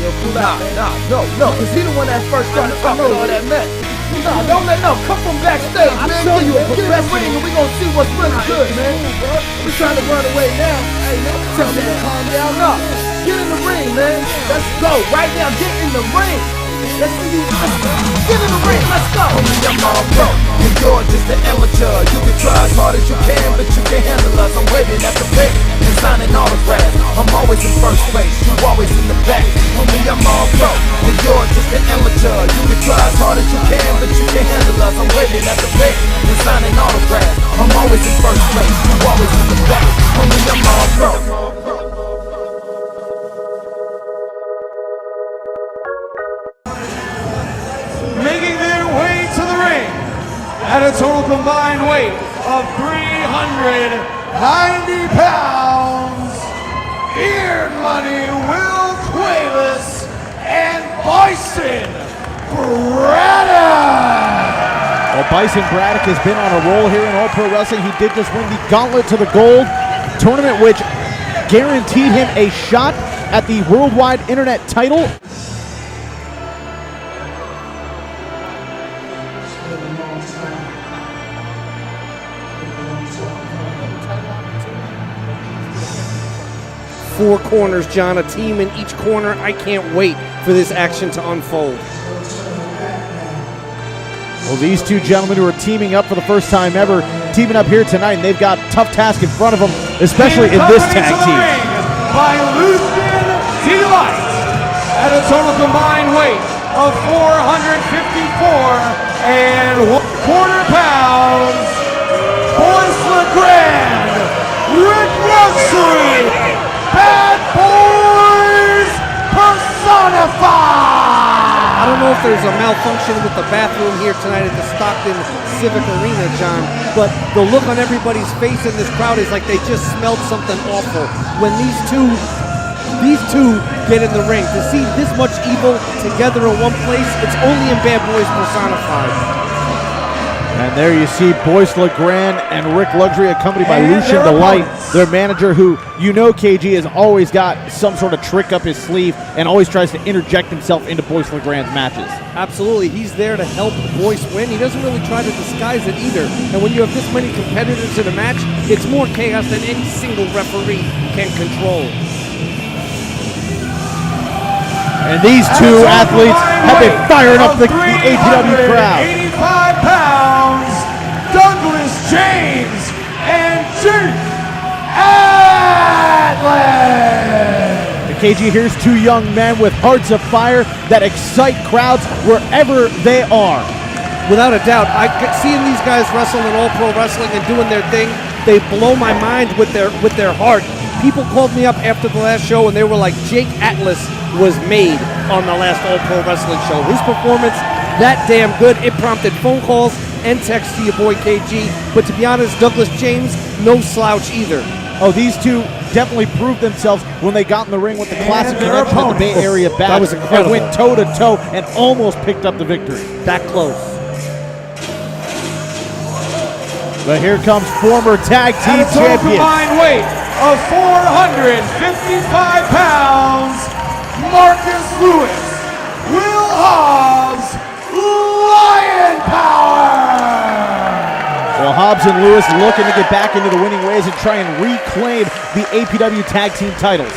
yo, cool out, man. No, cause he the one that first started talking all that mess. Nah, don't let no, come from backstage, man. I'm showing you a professional ring and we gonna see what's really good, man. We trying to run away now. Hey, man, tell me to calm down. No, get in the ring, man. Let's go. Right now, get in the ring. Let's see you. Get in the ring, let's go. I'm all pro, and you're just an amateur. You can try as hard as you can, but you can't handle us. I'm waiting at the pick and signing autographs. I'm always in first place, you always in the back. Homie, I'm all pro, and you're just an amateur. You can try as hard as you can, but you can't handle us. I'm waiting at the pick and signing autographs. I'm always in first place, you always in the back. Homie, I'm all pro. Making their way to the ring at a total combined weight of 390 pounds, Beard Money, Will Cuevas, and Bison Braddock. Well, Bison Braddock has been on a roll here in All Pro Wrestling. He did just win the Gauntlet to the Gold tournament, which guaranteed him a shot at the Worldwide Internet title. Four corners, John, a team in each corner. I can't wait for this action to unfold. Well, these two gentlemen who are teaming up for the first time ever, teaming up here tonight, and they've got a tough task in front of them, especially in this tag team. By Lucian Delight at a total combined weight of 454.25 pounds, Boyce LeGrande, Rick Luxury, Bad Boys Personified! I don't know if there's a malfunction with the bathroom here tonight at the Stockton Civic Arena, John, but the look on everybody's face in this crowd is like they just smelled something awful. When these two get in the ring, to see this much evil together in one place, it's only in Bad Boys Personified. And there you see Boyce LeGrande and Rick Luxury accompanied by Lucian Delight, their manager, who you know KG has always got some sort of trick up his sleeve and always tries to interject himself into Boyce LeGrande's matches. Absolutely, he's there to help Boyce win. He doesn't really try to disguise it either. And when you have this many competitors in a match, it's more chaos than any single referee can control. And these two athletes have been firing up the APW crowd. 85 pounds, Douglas James and Jake Atlas. And KG, here's two young men with hearts of fire that excite crowds wherever they are. Without a doubt, seeing these guys wrestle in All Pro Wrestling and doing their thing, they blow my mind with their heart. People called me up after the last show and they were like, Jake Atlas was made on the last All Pro Wrestling show. His performance, that damn good. It prompted phone calls and texts to your boy KG. But to be honest, Douglas James, no slouch either. Oh, these two definitely proved themselves when they got in the ring with the classic connection at the Bay Area Bash. That was incredible. And went toe-to-toe and almost picked up the victory. That close. But here comes former tag team At a total champion. combined weight of 455 pounds, Marcus Lewis, Will Hobbs, Lion Power! Well, Hobbs and Lewis looking to get back into the winning ways and try and reclaim the APW tag team titles.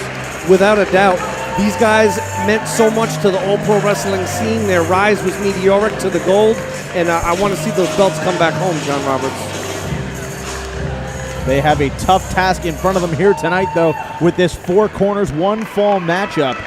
Without a doubt, these guys meant so much to the All Pro Wrestling scene. Their rise was meteoric to the gold, and I want to see those belts come back home, John Roberts. They have a tough task in front of them here tonight, though, with this four corners, one fall matchup.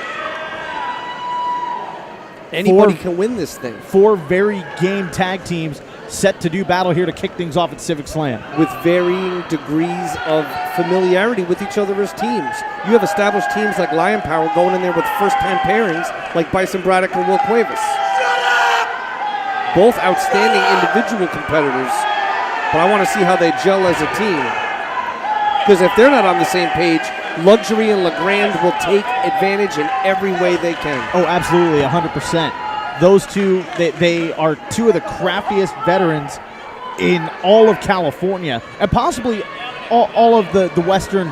Anybody can win this thing. Four very game tag teams set to do battle here to kick things off at CivicSlam. With varying degrees of familiarity with each other as teams. You have established teams like Lion Power going in there with first-time pairings like Bison Braddock and Will Cuevas. Both outstanding individual competitors, but I want to see how they gel as a team. Because if they're not on the same page, Luxury and LeGrande will take advantage in every way they can. Oh, absolutely, 100%. Those two, they are two of the craftiest veterans in all of California, and possibly all of the western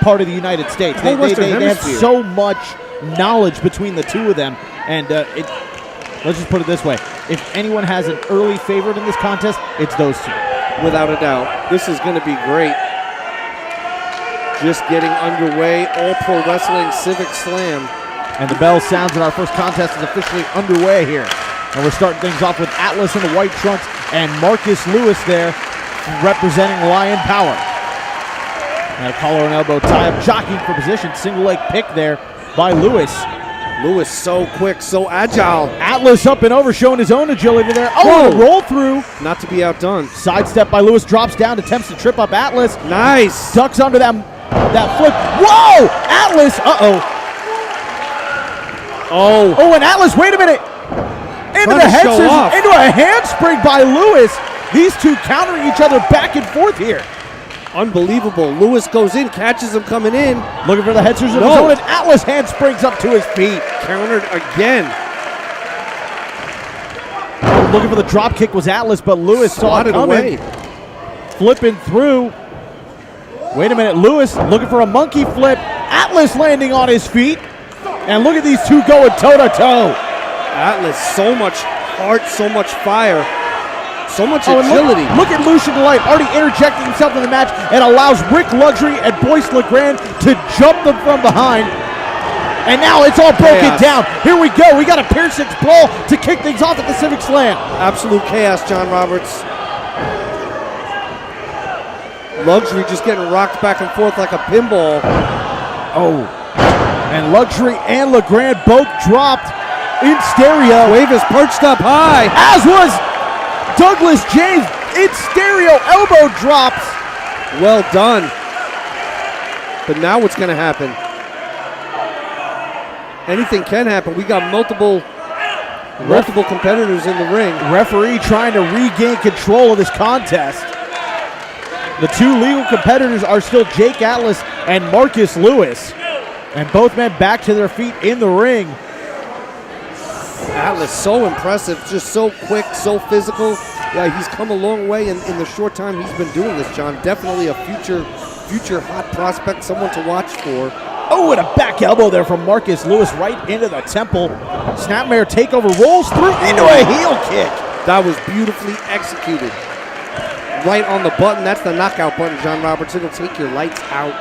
part of the United States. They have so much knowledge between the two of them. And let's just put it this way. If anyone has an early favorite in this contest, it's those two. Without a doubt. This is going to be great. Just getting underway. All Pro Wrestling CivicSlam. And the bell sounds and our first contest is officially underway here. And we're starting things off with Atlas in the white trunks and Marcus Lewis there representing Lion Power. And a collar and elbow tie-up, jockeying for position. Single leg pick there by Lewis. Lewis so quick, so agile. Atlas up and over, showing his own agility there. Oh, and a roll through. Not to be outdone. Sidestep by Lewis, drops down, attempts to trip up Atlas. Nice. Ducks under that flip. Whoa! Atlas, Oh, and Atlas, wait a minute. Into the head scissors, into a handspring by Lewis. These two countering each other back and forth here. Unbelievable. Lewis goes in, catches him coming in. Looking for the head scissors of his own, and Atlas handsprings up to his feet. Countered again. Looking for the drop kick was Atlas, but Lewis saw it coming. Flipping through. Wait a minute, Lewis looking for a monkey flip. Atlas landing on his feet. And look at these two going toe-to-toe. Atlas, so much heart, so much fire, so much agility. Look at Lucian Delight already interjecting himself in the match and allows Rick Luxury and Boyce LeGrande to jump them from behind. And now it's all broken down. Here we go. We got a Pearson's brawl to kick things off at the CivicSlam. Absolute chaos, John Roberts. Luxury just getting rocked back and forth like a pinball. And Luxury and LeGrande both dropped in stereo. Cuevas perched up high. As was Douglas James in stereo elbow drops. Well done. But now what's going to happen? Anything can happen. We got multiple competitors in the ring. Referee trying to regain control of this contest. The two legal competitors are still Jake Atlas and Marcus Lewis. And both men back to their feet in the ring. Atlas, so impressive, just so quick, so physical. Yeah, he's come a long way in the short time he's been doing this, John. Definitely a future hot prospect, someone to watch for. Oh, and a back elbow there from Marcus Lewis right into the temple. Snapmare takeover, rolls through into a heel kick. That was beautifully executed. Right on the button, that's the knockout button, John Roberts. It'll take your lights out.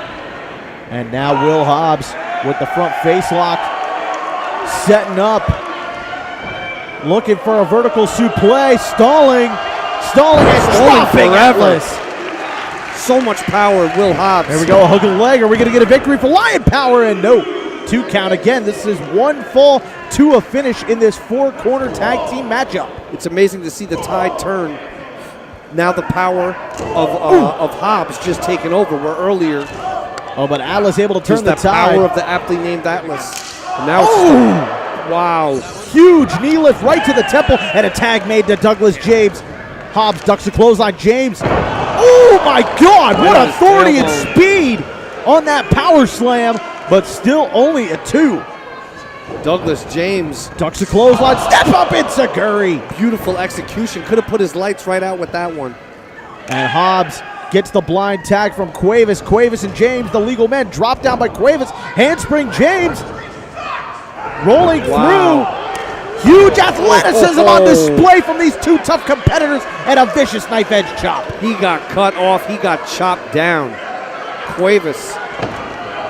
And now Will Hobbs with the front face lock, setting up. Looking for a vertical suplex, stalling and dropping Atlas. So much power, Will Hobbs. There we go, a hook of the leg. Are we going to get a victory for Lion Power? And no, 2 count again. This is 1 fall to a finish in this 4-corner tag team matchup. It's amazing to see the tide turn. Now the power of Hobbs just taking over, where earlier. But Atlas able to turn the tide. The power of the aptly named Atlas. And now it's wow. Huge knee lift right to the temple, and a tag made to Douglas James. Hobbs ducks the clothesline. James. Oh my God, what authority and speed on that power slam, but still only a 2. Douglas James ducks the clothesline, step up Enziguri. Beautiful execution. Could have put his lights right out with that one. And Hobbs gets the blind tag from Cuevas. Cuevas and James, the legal men, drop down by Cuevas. Handspring James. Rolling through. Huge athleticism on display from these two tough competitors, and a vicious knife edge chop. He got cut off. He got chopped down. Cuevas.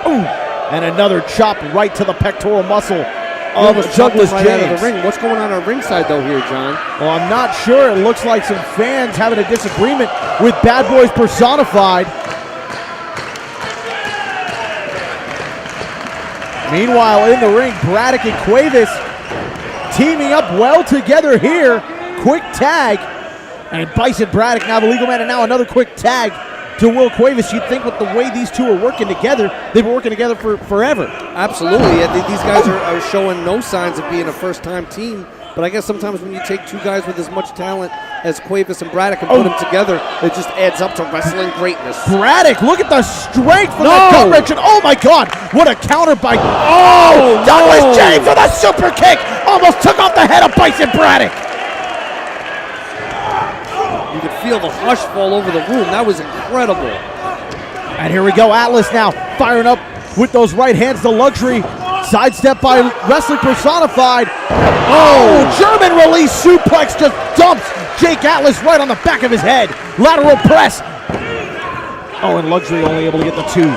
And another chop right to the pectoral muscle of Douglas James. Out of the ring. What's going on ringside though here, John? Well, I'm not sure. It looks like some fans having a disagreement with Bad Boys Personified. Meanwhile, in the ring, Braddock and Cuevas teaming up well together here. Quick tag. And Bison Braddock, now the legal man, and now another quick tag to Will Cuevas. You'd think with the way these two are working together, they've been working together for forever. Absolutely. These guys are showing no signs of being a first-time team. But I guess sometimes when you take two guys with as much talent as Cuevas and Braddock and put them together, it just adds up to wrestling greatness. Braddock, look at the strength from that gut wrench. And oh my God, what a counter by Douglas James with a super kick. Almost took off the head of Bison Braddock. You could feel the hush fall over the room. That was incredible. And here we go, Atlas now firing up with those right hands. The Luxury Sidestep by Wrestling Personified. Oh, German release suplex just dumps Jake Atlas right on the back of his head. Lateral press. Oh, and Luxury only able to get the 2.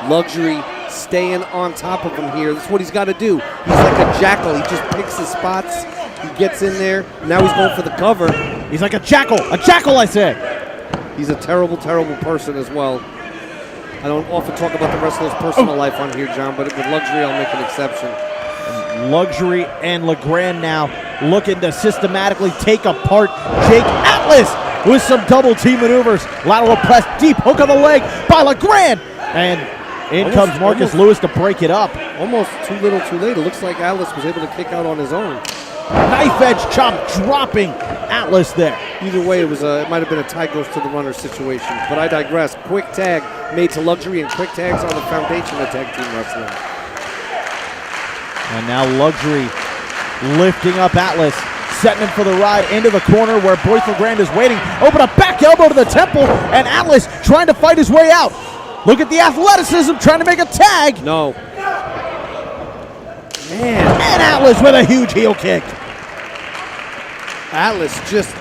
Luxury staying on top of him here. That's what he's got to do. He's like a jackal. He just picks his spots. He gets in there. Now he's going for the cover. He's like a jackal. A jackal, I said. He's a terrible, terrible person as well. I don't often talk about the wrestler's personal life on here, John, but with Luxury, I'll make an exception. Luxury and LeGrande now looking to systematically take apart Jake Atlas with some double T maneuvers. Lateral press, deep hook of the leg by LeGrande. And in comes Marcus Lewis to break it up. Almost too little too late. It looks like Atlas was able to kick out on his own. Knife edge chop dropping Atlas there. Either way, it might have been a tie goes to the runner situation. But I digress. Quick tag made to Luxury, and quick tags are the foundation of tag team wrestling. And now Luxury lifting up Atlas, setting him for the ride into the corner where Boyce LeGrande is waiting. Open a back elbow to the temple, and Atlas trying to fight his way out. Look at the athleticism, trying to make a tag. No. Man. And Atlas with a huge heel kick. Atlas just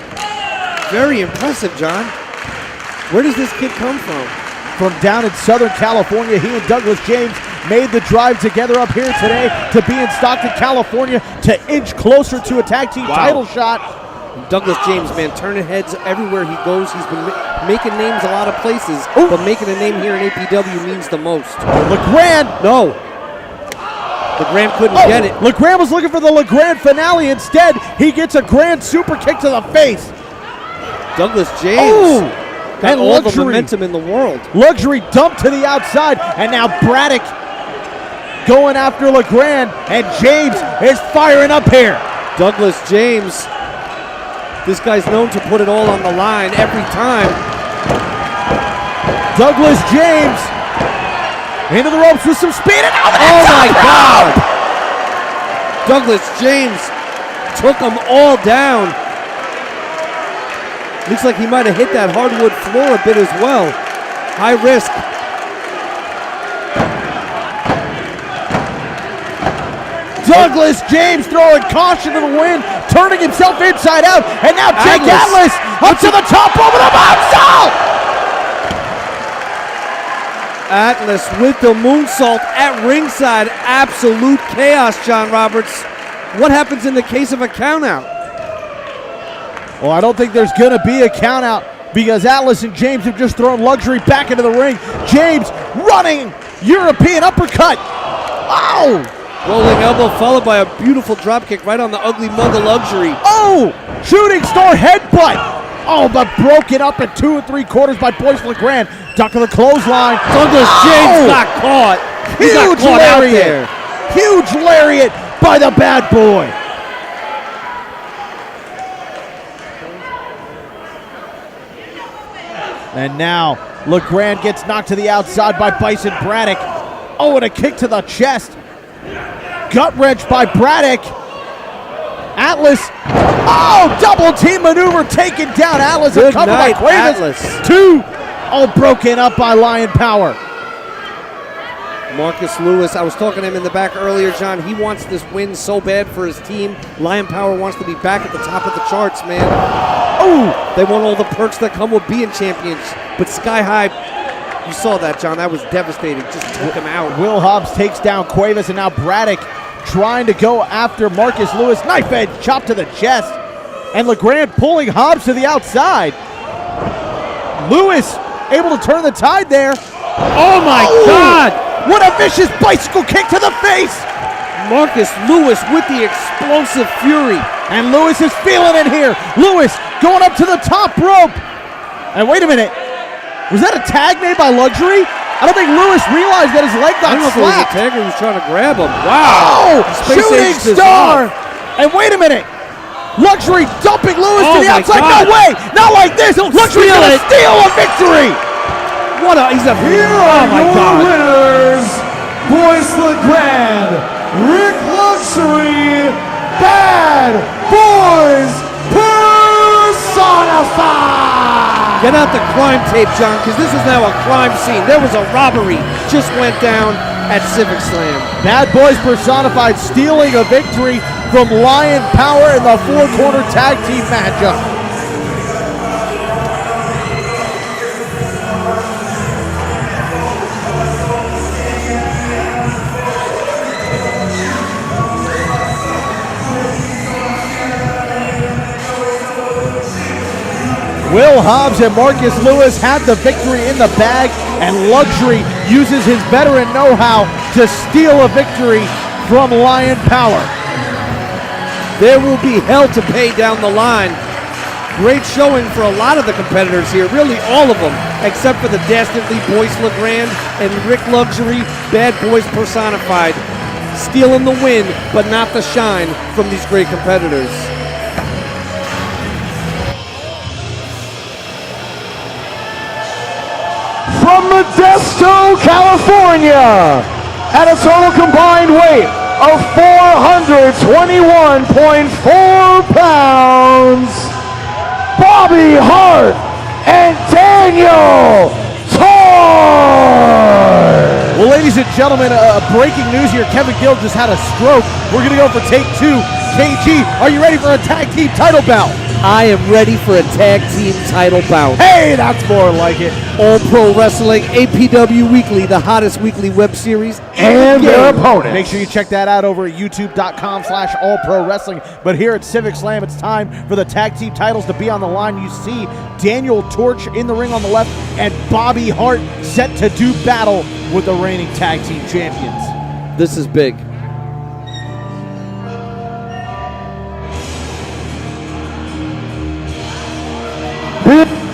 very impressive, John. Where does this kid come from? From down in Southern California, he and Douglas James made the drive together up here today to be in Stockton, California to inch closer to a tag team title shot. Douglas James, man, turning heads everywhere he goes. He's been making names a lot of places, but making a name here in APW means the most. LeGrande. No. LeGrande couldn't get it. LeGrande was looking for the LeGrande finale. Instead, he gets a grand super kick to the face. Douglas James. Got And all Luxury. the momentum in the world. Luxury dumped to the outside, and now Braddock going after LeGrande, and James is firing up here. Douglas James, this guy's known to put it all on the line every time. Douglas James into the ropes with some speed, and oh my God! Douglas James took them all down. Looks like he might have hit that hardwood floor a bit as well. High risk. Douglas James throwing caution to the wind, turning himself inside out, and now Jake Atlas up to the top over the moonsault! Atlas with the moonsault at ringside. Absolute chaos, John Roberts. What happens in the case of a countout? Well, I don't think there's going to be a countout because Atlas and James have just thrown Luxury back into the ring. James running European uppercut. Oh! Rolling elbow followed by a beautiful dropkick right on the ugly mug of Luxury. Oh! Shooting star headbutt. Oh, but broken up at 2 3/4 by Boyce LeGrande. Duck of the clothesline. Douglas James got caught. He got caught out there. Huge lariat by the bad boy. And now LeGrande gets knocked to the outside by Bison Braddock. Oh, and a kick to the chest. Gut wrench by Braddock. Atlas. Oh, double team maneuver taken down. Atlas Good covered night, by Cuevas. Atlas. 2. Oh, broken up by Lion Power. Marcus Lewis, I was talking to him in the back earlier, John. He wants this win so bad for his team. Lion Power wants to be back at the top of the charts, man. Oh! They want all the perks that come with being champions. But Sky High, you saw that, John. That was devastating. Just took him out. Will Hobbs takes down Cuevas, and now Braddock trying to go after Marcus Lewis. Knife edge chop to the chest. And LeGrande pulling Hobbs to the outside. Lewis able to turn the tide there. Oh my God! What a vicious bicycle kick to the face! Marcus Lewis with the explosive fury. And Lewis is feeling it here. Lewis going up to the top rope. And wait a minute. Was that a tag made by Luxury? I don't think Lewis realized that his leg got I don't know if it was a slapped. tagger who was trying to grab him. Wow! Shooting star! And wait a minute. Luxury dumping Lewis to the outside. God. No way! Not like this! Luxury's gonna steal a victory! He's a Here are your winners, Boyce LeGrande, Rick Luxury, Bad Boys Personified! Get out the crime tape, John, because this is now a crime scene. There was a robbery just went down. at CivicSlam. Bad Boys Personified stealing a victory from Lion Power in the four-corner tag team matchup. Will Hobbs and Marcus Lewis had the victory in the bag, and Luxury uses his veteran know-how to steal a victory from Lion Power. There will be hell to pay down the line. Great showing for a lot of the competitors here, really all of them, except for the dastardly Boyce LeGrande and Rick Luxury, Bad Boys Personified. Stealing the win, but not the shine from these great competitors. From Modesto, California, at a total combined weight of 421.4 pounds, Bobby Hart and Daniel Hart. Well, ladies and gentlemen, breaking news here. Kevin Gill just had a stroke. We're going to go for take two. KG, are you ready for a tag team title bout? I am ready for a tag team title bout. Hey, that's more like it. All Pro Wrestling, APW Weekly, the hottest weekly web series. And their opponents. Make sure you check that out over at youtube.com/allprowrestling. But here at CivicSlam, it's time for the tag team titles to be on the line. You see Daniel Torch in the ring on the left and Bobby Hart set to do battle with the reigning tag team champions. This is big.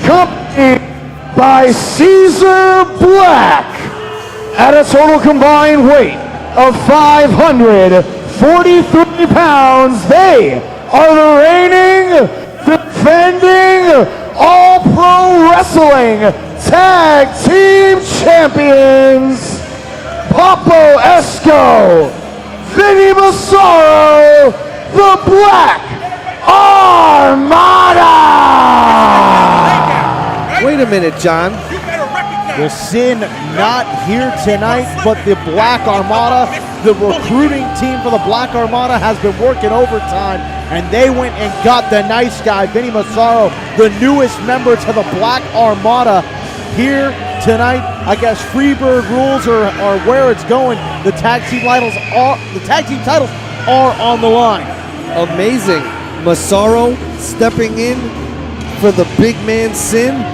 Accompanied by Caesar Black at a total combined weight of 543 pounds. They are the reigning, defending All-Pro Wrestling Tag Team Champions. Pablo Esco, Vinny Massaro, the Black Armada. Wait a minute, John. Well, Sin not here tonight, but the Black Armada, the recruiting team for the Black Armada has been working overtime, and they went and got the nice guy, Vinny Massaro, the newest member to the Black Armada here tonight. I guess Freebird rules are where it's going. The tag team titles are on the line. Amazing. Massaro stepping in for the big man Sin.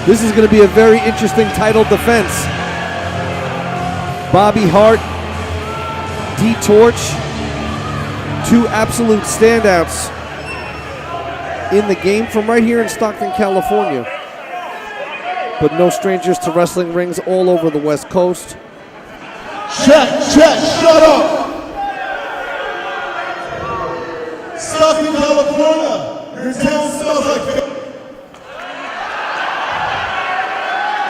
This is going to be a very interesting title defense. Bobby Hart, D-Torch, two absolute standouts in the game from right here in Stockton, California. But no strangers to wrestling rings all over the West Coast. Check, shut up. Stockton, California. Your town smells like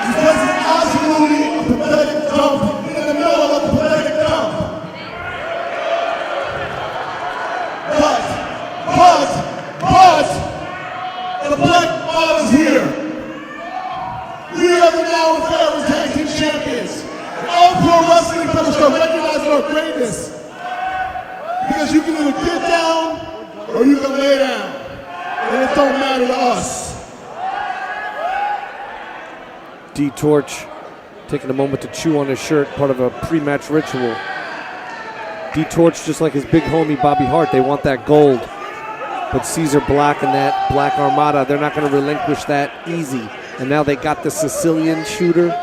this place is absolutely a pathetic dump in the middle of a pathetic dump. But the Black Armada's here. We are the now and forever tag team champions. All Pro Wrestling better start recognizing our greatness. Because you can either get down or you can lay down. And it don't matter to us. D-Torch taking a moment to chew on his shirt, part of a pre-match ritual. D-Torch, just like his big homie Bobby Hart, they want that gold. But Caesar Black and that Black Armada, they're not going to relinquish that easy. And now they got the Sicilian shooter,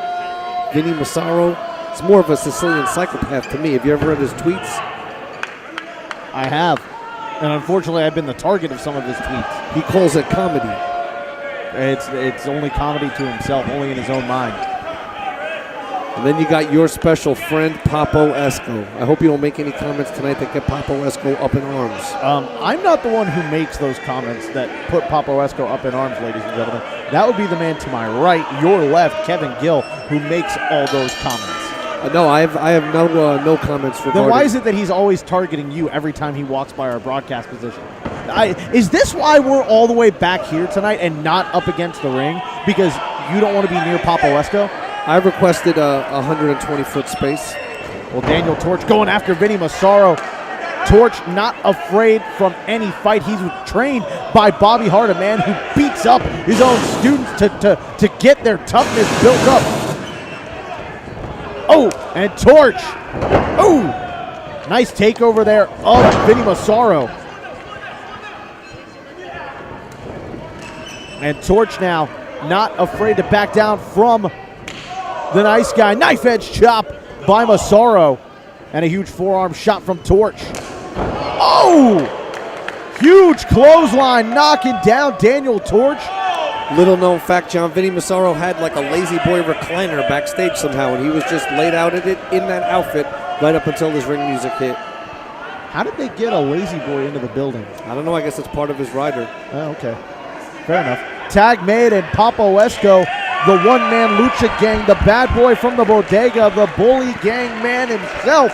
Vinny Massaro. It's more of a Sicilian psychopath to me. Have you ever read his tweets? I have. And unfortunately, I've been the target of some of his tweets. He calls it comedy. It's only comedy to himself, only in his own mind. And then you got your special friend, Papo Esco. I hope you don't make any comments tonight that get Papo Esco up in arms. I'm not the one who makes those comments that put Papo Esco up in arms, ladies and gentlemen. That would be the man to my right, your left, Kevin Gill, who makes all those comments. No, I have no comments regarding. Then why is it that he's always targeting you every time he walks by our broadcast position? Is this why we're all the way back here tonight and not up against the ring? Because you don't want to be near Papo Esco? I've requested a 120-foot space. Well, Daniel Torch going after Vinny Massaro. Torch not afraid from any fight. He's trained by Bobby Hart, a man who beats up his own students to get their toughness built up. Oh, and Torch. Oh, nice takeover there of Vinny Massaro. And Torch now not afraid to back down from the nice guy. Knife edge chop by Massaro. And a huge forearm shot from Torch. Oh! Huge clothesline knocking down Daniel Torch. Little known fact, John, Vinny Massaro had like a lazy boy recliner backstage somehow, and he was just laid out in it in that outfit right up until his ring music hit. How did they get a lazy boy into the building? I don't know. I guess it's part of his rider. Oh, okay. Fair enough. Tag made, and Papo Esco, the one-man lucha gang, the bad boy from the bodega, the bully gang man himself,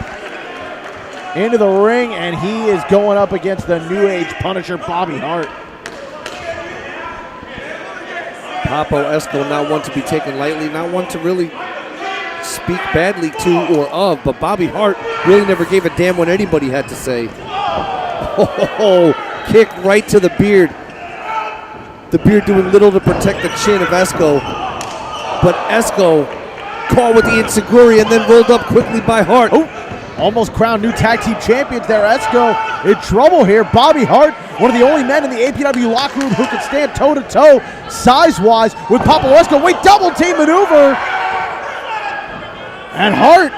into the ring, and he is going up against the New Age Punisher, Bobby Hart. Papo Esco, not one to be taken lightly, not one to really speak badly to or of, but Bobby Hart really never gave a damn what anybody had to say. Oh, kick right to the beard. The beard doing little to protect the chin of Esco, but Esco caught with the enziguri and then rolled up quickly by Hart. Oh, almost crowned new tag team champions there. Esco in trouble here. Bobby Hart, one of the only men in the APW locker room who can stand toe-to-toe size-wise with Papo Esco. Wait, double team maneuver. And Hart.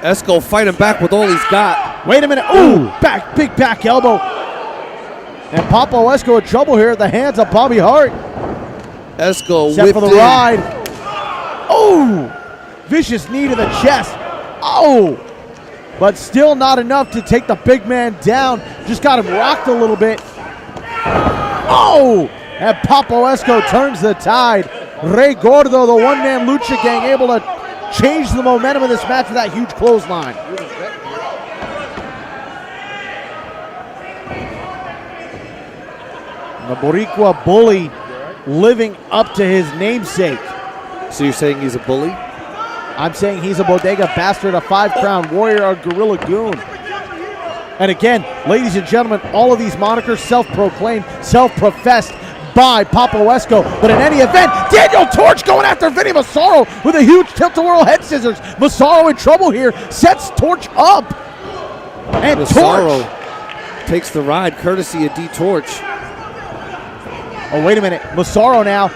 Esco fighting back with all he's got. Wait a minute. Ooh, back, big back elbow. And Papo Esco in trouble here at the hands of Bobby Hart. Esco set for the ride. Oh, vicious knee to the chest. Oh, but still not enough to take the big man down. Just got him rocked a little bit. Oh, and Papo Esco turns the tide. Rey Gordo, the one-man lucha gang, able to change the momentum of this match with that huge clothesline. The Boricua bully living up to his namesake. So you're saying he's a bully? I'm saying he's a bodega bastard, a 5-crown warrior, a gorilla goon. And again, ladies and gentlemen, all of these monikers self-proclaimed, self-professed by Papo Esco. But in any event, Daniel Torch going after Vinny Massaro with a huge tilt-a-whirl head scissors. Massaro in trouble here, sets Torch up. And Massaro Torch takes the ride courtesy of D-Torch. Oh, wait a minute. Massaro now.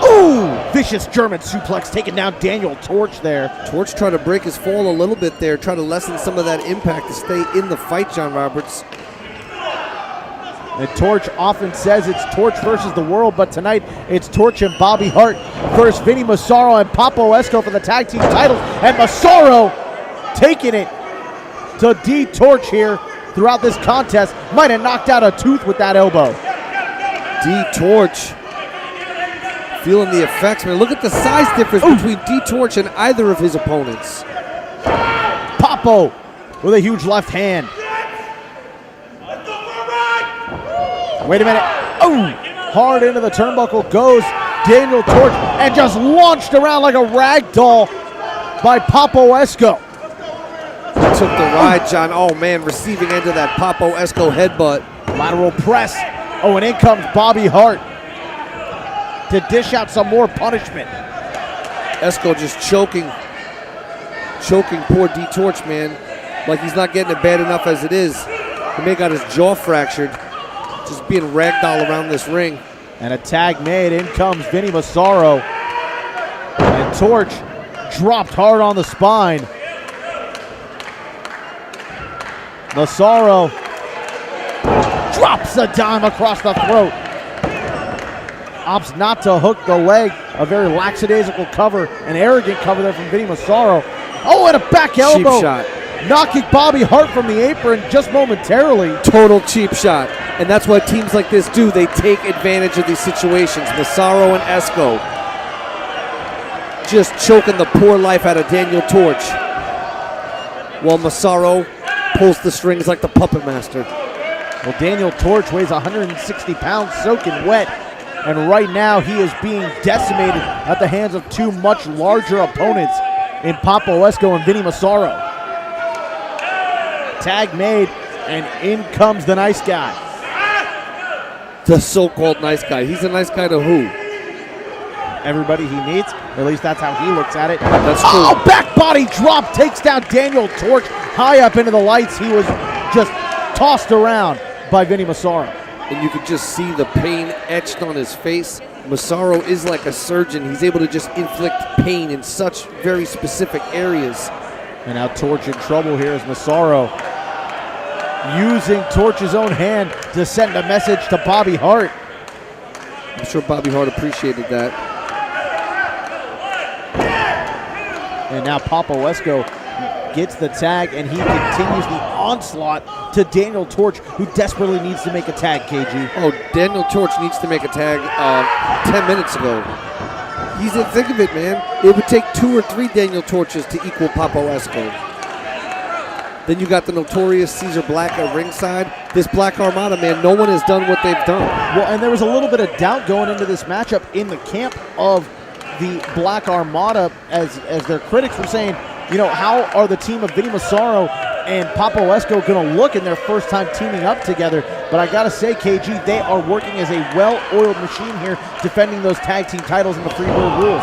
Ooh! Vicious German suplex taking down Daniel Torch there. Torch trying to break his fall a little bit there, trying to lessen some of that impact to stay in the fight, John Roberts. And Torch often says it's Torch versus the world, but tonight it's Torch and Bobby Hart versus Vinny Massaro and Papo Esco for the tag team titles. And Massaro taking it to D-Torch here throughout this contest. Might have knocked out a tooth with that elbow. D-Torch feeling the effects, man. Look at the size difference between D-Torch and either of his opponents. Papo with a huge left hand. Wait a minute. Oh, hard into the turnbuckle goes Daniel Torch and just launched around like a rag doll by Papo Esco. Took the ride, John. Oh, man, receiving end of that Papo Esco headbutt. Lateral press. Oh, and in comes Bobby Hart to dish out some more punishment. Esco just choking poor D-Torch, man. Like he's not getting it bad enough as it is. He may got his jaw fractured. Just being ragdoll around this ring. And a tag made. In comes Vinny Massaro. And Torch dropped hard on the spine. Massaro drops a dime across the throat. Opts not to hook the leg. A very lackadaisical cover. An arrogant cover there from Vinny Massaro. Oh, and a back elbow. Cheap shot. Knocking Bobby Hart from the apron just momentarily. Total cheap shot. And that's what teams like this do. They take advantage of these situations. Massaro and Esco just choking the poor life out of Daniel Torch, while Massaro pulls the strings like the puppet master. Well, Daniel Torch weighs 160 pounds soaking wet. and right now he is being decimated at the hands of two much larger opponents in Papa Esco and Vinny Massaro. Tag made, and in comes the nice guy. The so-called nice guy. He's a nice guy to who? Everybody he meets, or at least that's how he looks at it. That's true. Oh, back body drop takes down Daniel Torch high up into the lights. He was just tossed around by Vinny Massaro. And you could just see the pain etched on his face. Massaro is like a surgeon. He's able to just inflict pain in such very specific areas. And now Torch in trouble here as Massaro using Torch's own hand to send a message to Bobby Hart. I'm sure Bobby Hart appreciated that. And now Papa Esco gets the tag, and he continues the onslaught to Daniel Torch, who desperately needs to make a tag, KG. Oh, Daniel Torch needs to make a tag 10 minutes ago. He's in the thick of it, man. It would take 2 or 3 Daniel Torches to equal Papa Esco. Then you got the notorious Caesar Black at ringside. This Black Armada, man, no one has done what they've done. Well, and there was a little bit of doubt going into this matchup in the camp of the Black Armada as their critics were saying, you know, how are the team of Vinny Massaro and Papa Esco going to look in their first time teaming up together? But I got to say, KG, they are working as a well-oiled machine here, defending those tag team titles in the Freebird rules.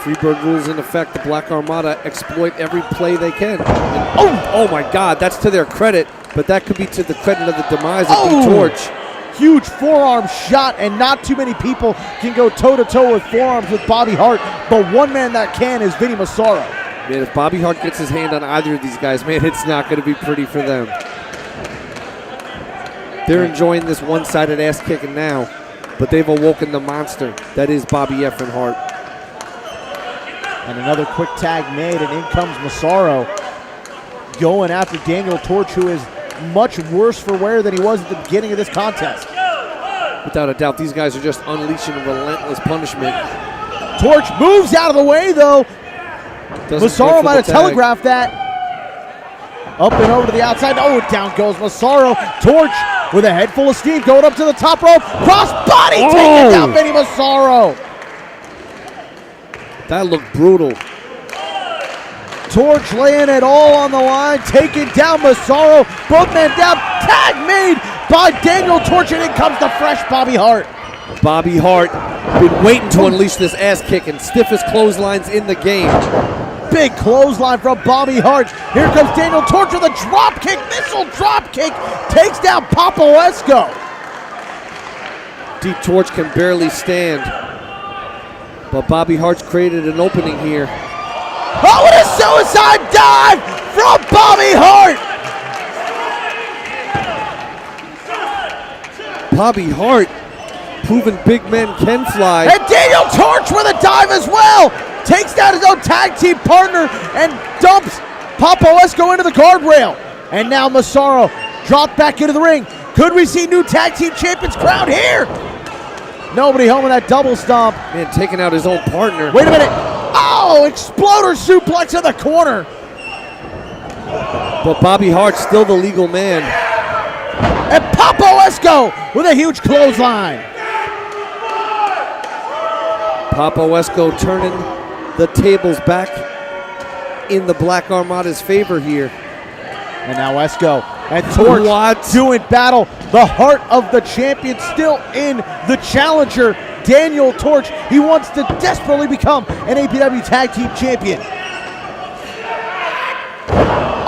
Freebird rules in effect. The Black Armada exploit every play they can. And, oh my God, that's to their credit, but that could be to the credit of the demise of D Torch. Huge forearm shot, and not too many people can go toe-to-toe with forearms with Bobby Hart, but one man that can is Vinny Massaro. Man, if Bobby Hart gets his hand on either of these guys, man, it's not going to be pretty for them. They're enjoying this one-sided ass-kicking now, but they've awoken the monster that is Bobby Efren Hart. And another quick tag made, and in comes Massaro going after Daniel Torch, who is much worse for wear than he was at the beginning of this contest. Without a doubt, these guys are just unleashing relentless punishment. Torch moves out of the way, though. Massaro might have telegraphed that. Up and over to the outside. Oh, down goes Massaro. Torch with a head full of steam going up to the top rope. Cross body taking down Vinny Massaro. That looked brutal. Torch laying it all on the line, taking down Massaro. Both men down. Tag made by Daniel Torch, and in comes the fresh Bobby Hart. Bobby Hart been waiting to unleash this ass kicking. Stiffest clotheslines in the game. Big clothesline from Bobby Hart. Here comes Daniel Torch with a drop kick. Missile drop kick takes down Papa Esco. D Torch can barely stand, but Bobby Hart's created an opening here. Oh, what a suicide dive from Bobby Hart! Bobby Hart, proving big men can fly. And Daniel Torch with a dive as well! Takes down his own tag team partner and dumps Papa Esco into the guardrail. And now Massaro dropped back into the ring. Could we see new tag team champions crowned here? Nobody home in that double stomp. Man, taking out his own partner. Wait a minute. Oh, exploder suplex in the corner. But Bobby Hart's still the legal man. And Papa Esco with a huge clothesline. Papa Esco turning the tables back in the Black Armada's favor here. And now Esco and Torch doing battle. The heart of the champion still in the challenger, Daniel Torch. He wants to desperately become an APW Tag Team Champion.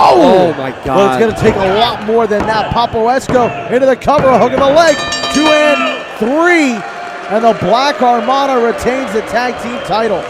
Oh my God. Well, it's going to take a lot more than that. Papa Esco into the cover, hook of the leg. 2 and 3. And the Black Armada retains the tag team titles.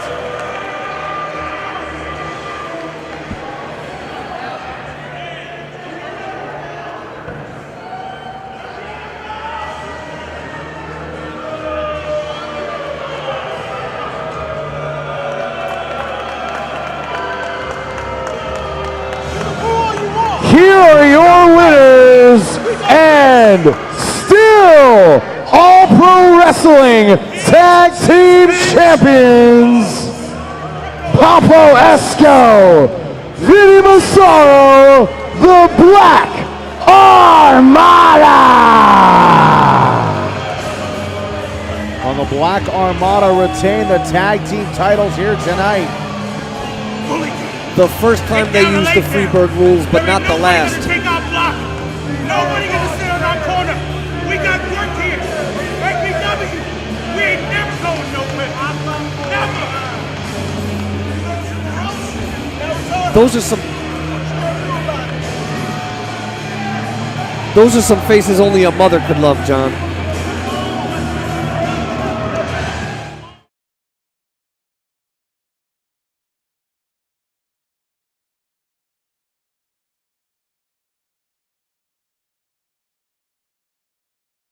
Here are your winners and still All Pro Wrestling Tag Team Champions, Papa Esco, Vinny Massaro, the Black Armada. the Black Armada retain the tag team titles here tonight. The first time they used the Freebird rules, but not the last. Take our block. Nobody gonna sit on our corner. We got work here. APW. We ain't never going nowhere. Never. Those are some faces only a mother could love, John.